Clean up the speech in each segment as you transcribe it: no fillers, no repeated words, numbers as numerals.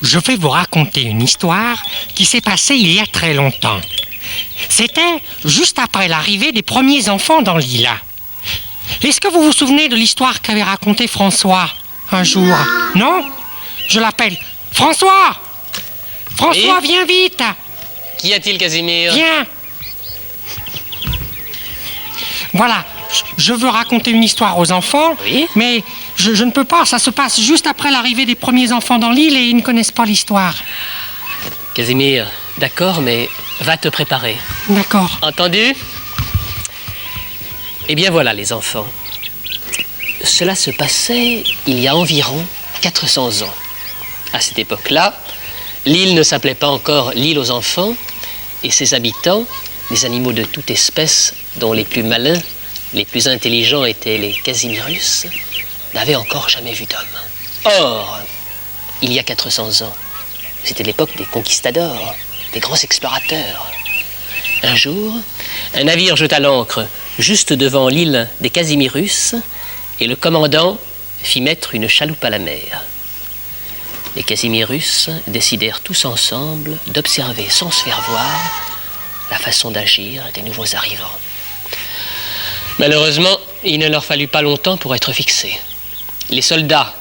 je vais vous raconter une histoire qui s'est passée il y a très longtemps. C'était juste après l'arrivée des premiers enfants dans l'île. Est-ce que vous vous souvenez de l'histoire qu'avait racontée François un jour? Non? Je l'appelle François! François, oui? Viens vite! Qu'y a-t-il, Casimir? Viens! Voilà, je veux raconter une histoire aux enfants, oui? Mais je ne peux pas, ça se passe juste après l'arrivée des premiers enfants dans l'île et ils ne connaissent pas l'histoire. Casimir, d'accord, mais va te préparer. D'accord. Entendu? Eh bien voilà, les enfants. Cela se passait il y a environ 400 ans. À cette époque-là, l'île ne s'appelait pas encore l'île aux enfants, et ses habitants, des animaux de toute espèce, dont les plus malins, les plus intelligents étaient les Casimirus, n'avaient encore jamais vu d'homme. Or, il y a 400 ans, c'était l'époque des conquistadors, des grands explorateurs. Un jour, un navire jeta l'ancre juste devant l'île des Casimirus, et le commandant fit mettre une chaloupe à la mer. Les Casimirus décidèrent tous ensemble d'observer sans se faire voir la façon d'agir des nouveaux arrivants. Malheureusement, il ne leur fallut pas longtemps pour être fixés. Les soldats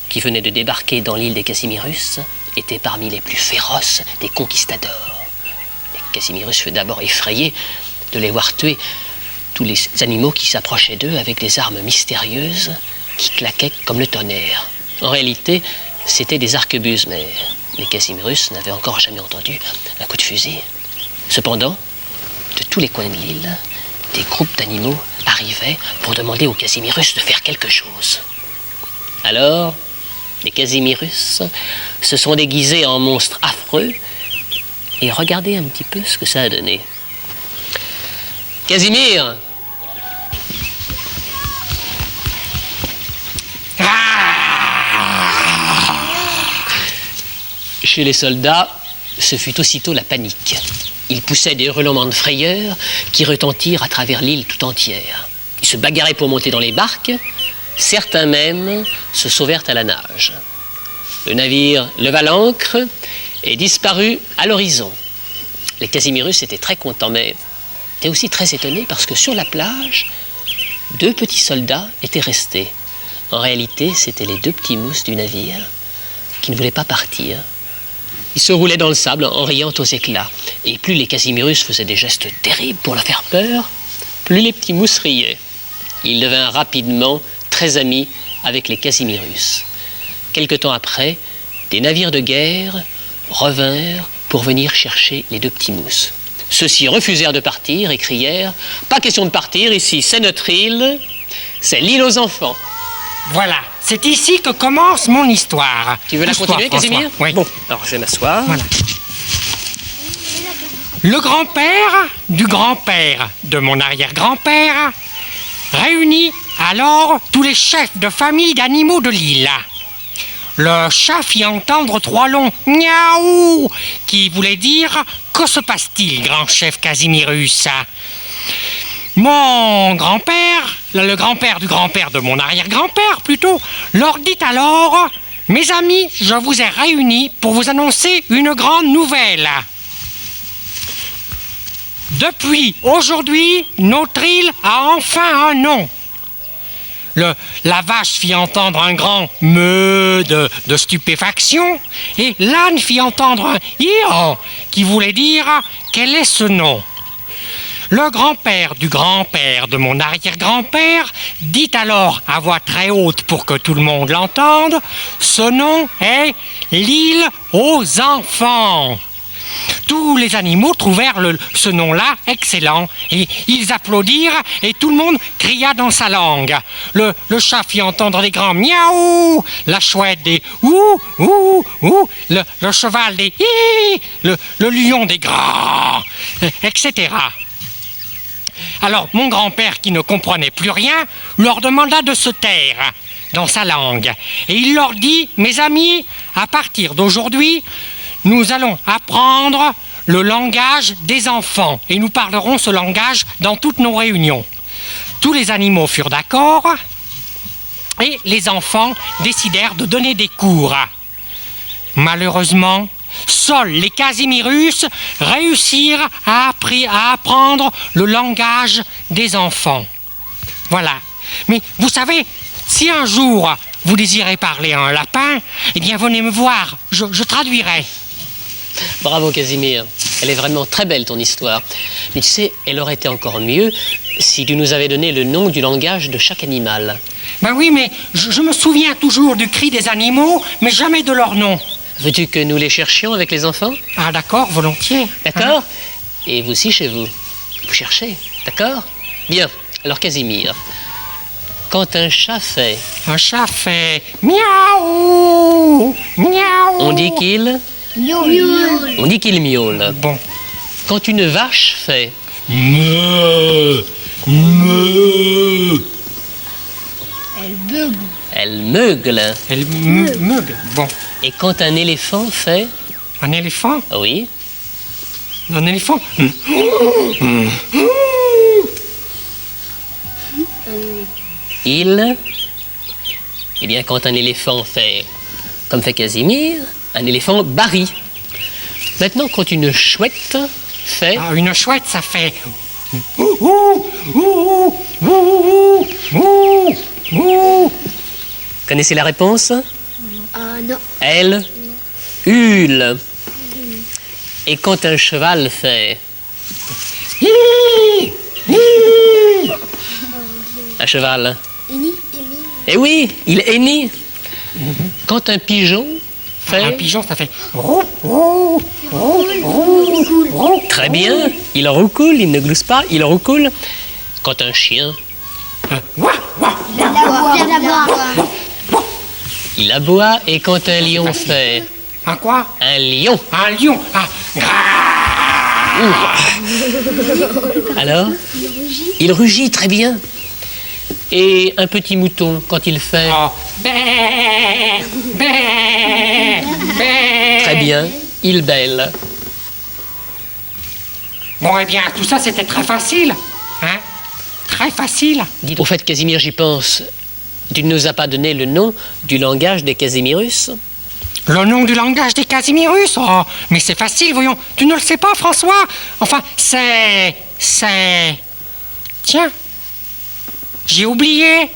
qui venaient de débarquer dans l'île des Casimirus étaient parmi les plus féroces des conquistadors. Les Casimirus furent d'abord effrayés de les voir tuer tous les animaux qui s'approchaient d'eux avec des armes mystérieuses qui claquaient comme le tonnerre. En réalité, c'étaient des arquebuses, mais les Casimirus n'avaient encore jamais entendu un coup de fusil. Cependant, de tous les coins de l'île, des groupes d'animaux arrivaient pour demander aux Casimirus de faire quelque chose. Alors, les Casimirus se sont déguisés en monstres affreux et regardez un petit peu ce que ça a donné. Casimir! Chez les soldats, ce fut aussitôt la panique. Ils poussaient des hurlements de frayeur qui retentirent à travers l'île tout entière. Ils se bagarraient pour monter dans les barques. Certains même se sauvèrent à la nage. Le navire leva l'ancre et disparut à l'horizon. Les Casimirus étaient très contents, mais étaient aussi très étonnés parce que sur la plage, 2 petits soldats étaient restés. En réalité, c'étaient les 2 petits mousses du navire qui ne voulaient pas partir. Ils se roulaient dans le sable en riant aux éclats. Et plus les Casimirus faisaient des gestes terribles pour leur faire peur, plus les petits mousses riaient. Ils devinrent rapidement très amis avec les Casimirus. Quelque temps après, des navires de guerre revinrent pour venir chercher les 2 petits mousses. Ceux-ci refusèrent de partir et crièrent « Pas question de partir, ici c'est notre île, c'est l'île aux enfants ». Voilà, c'est ici que commence mon histoire. Tu veux la continuer, Casimir? Oui. Bon, alors je vais m'asseoir. Voilà. Le grand-père de mon arrière-grand-père réunit alors tous les chefs de famille d'animaux de l'île. Le chat fit entendre 3 longs « miaou » qui voulaient dire « Que se passe-t-il, grand chef Casimirus ?» Mon grand-père, le grand-père du grand-père de mon arrière-grand-père plutôt, leur dit alors « Mes amis, je vous ai réunis pour vous annoncer une grande nouvelle. Depuis aujourd'hui, notre île a enfin un nom. » La vache fit entendre un grand meuh de stupéfaction et l'âne fit entendre un « hian » qui voulait dire « Quel est ce nom ?» Le grand-père du grand-père de mon arrière-grand-père dit alors à voix très haute pour que tout le monde l'entende, ce nom est l'île aux enfants. Tous les animaux trouvèrent ce nom-là excellent et ils applaudirent et tout le monde cria dans sa langue. Le chat fit entendre des grands miaou, la chouette des ouh, ouh, ouh, le cheval des hi, le lion des grands, etc. Alors, mon grand-père, qui ne comprenait plus rien, leur demanda de se taire dans sa langue. Et il leur dit, mes amis, à partir d'aujourd'hui, nous allons apprendre le langage des enfants. Et nous parlerons ce langage dans toutes nos réunions. Tous les animaux furent d'accord et les enfants décidèrent de donner des cours. Malheureusement, seuls les Casimirus réussirent à apprendre le langage des enfants. Voilà. Mais vous savez, si un jour vous désirez parler à un lapin, eh bien venez me voir, je traduirai. Bravo Casimir, elle est vraiment très belle ton histoire. Mais tu sais, elle aurait été encore mieux si tu nous avais donné le nom du langage de chaque animal. Ben oui, mais je me souviens toujours du cri des animaux, mais jamais de leur nom. Veux-tu que nous les cherchions avec les enfants? Ah d'accord, volontiers. D'accord. Et vous aussi chez vous, vous cherchez, d'accord? Bien, alors Casimir, quand un chat fait... Un chat fait miaou, miaou. On dit qu'il... Miaule. On dit qu'il miaule. Bon. Quand une vache fait... Me, me. Elle beugle. Elle meugle. Elle meugle. Bon. Et quand un éléphant fait... Un éléphant? Oui. Un éléphant? Il... Eh bien, quand un éléphant fait... Comme fait Casimir, un éléphant barille. Maintenant, quand une chouette fait... Ah, une chouette, ça fait... Ouh, ouh, ouh, ouh, ouh, ouh. Connaissez la réponse? Non. Elle hule. Et quand un cheval fait... Un cheval. Eh oui, il hennit. Quand un pigeon fait... Un pigeon, ça fait... Roux, roux, roux, roux, roux. Très bien, il roucoule, il ne glousse pas, il roucoule. Quand un chien... Ouah, ouah. Il aboie. Et quand un lion fait... Un quoi? Un lion. Un lion. Ah. Alors? Il rugit, très bien. Et un petit mouton, quand il fait... Oh. Bé, bé, bé. Très bien, il bêle. Bon, eh bien, tout ça, c'était très facile. Hein? Très facile. Dites, au fait, Casimir, j'y pense. Tu ne nous as pas donné le nom du langage des Casimirus? Le nom du langage des Casimirus? Oh, mais c'est facile, voyons. Tu ne le sais pas, François? Enfin, c'est... Tiens, j'ai oublié.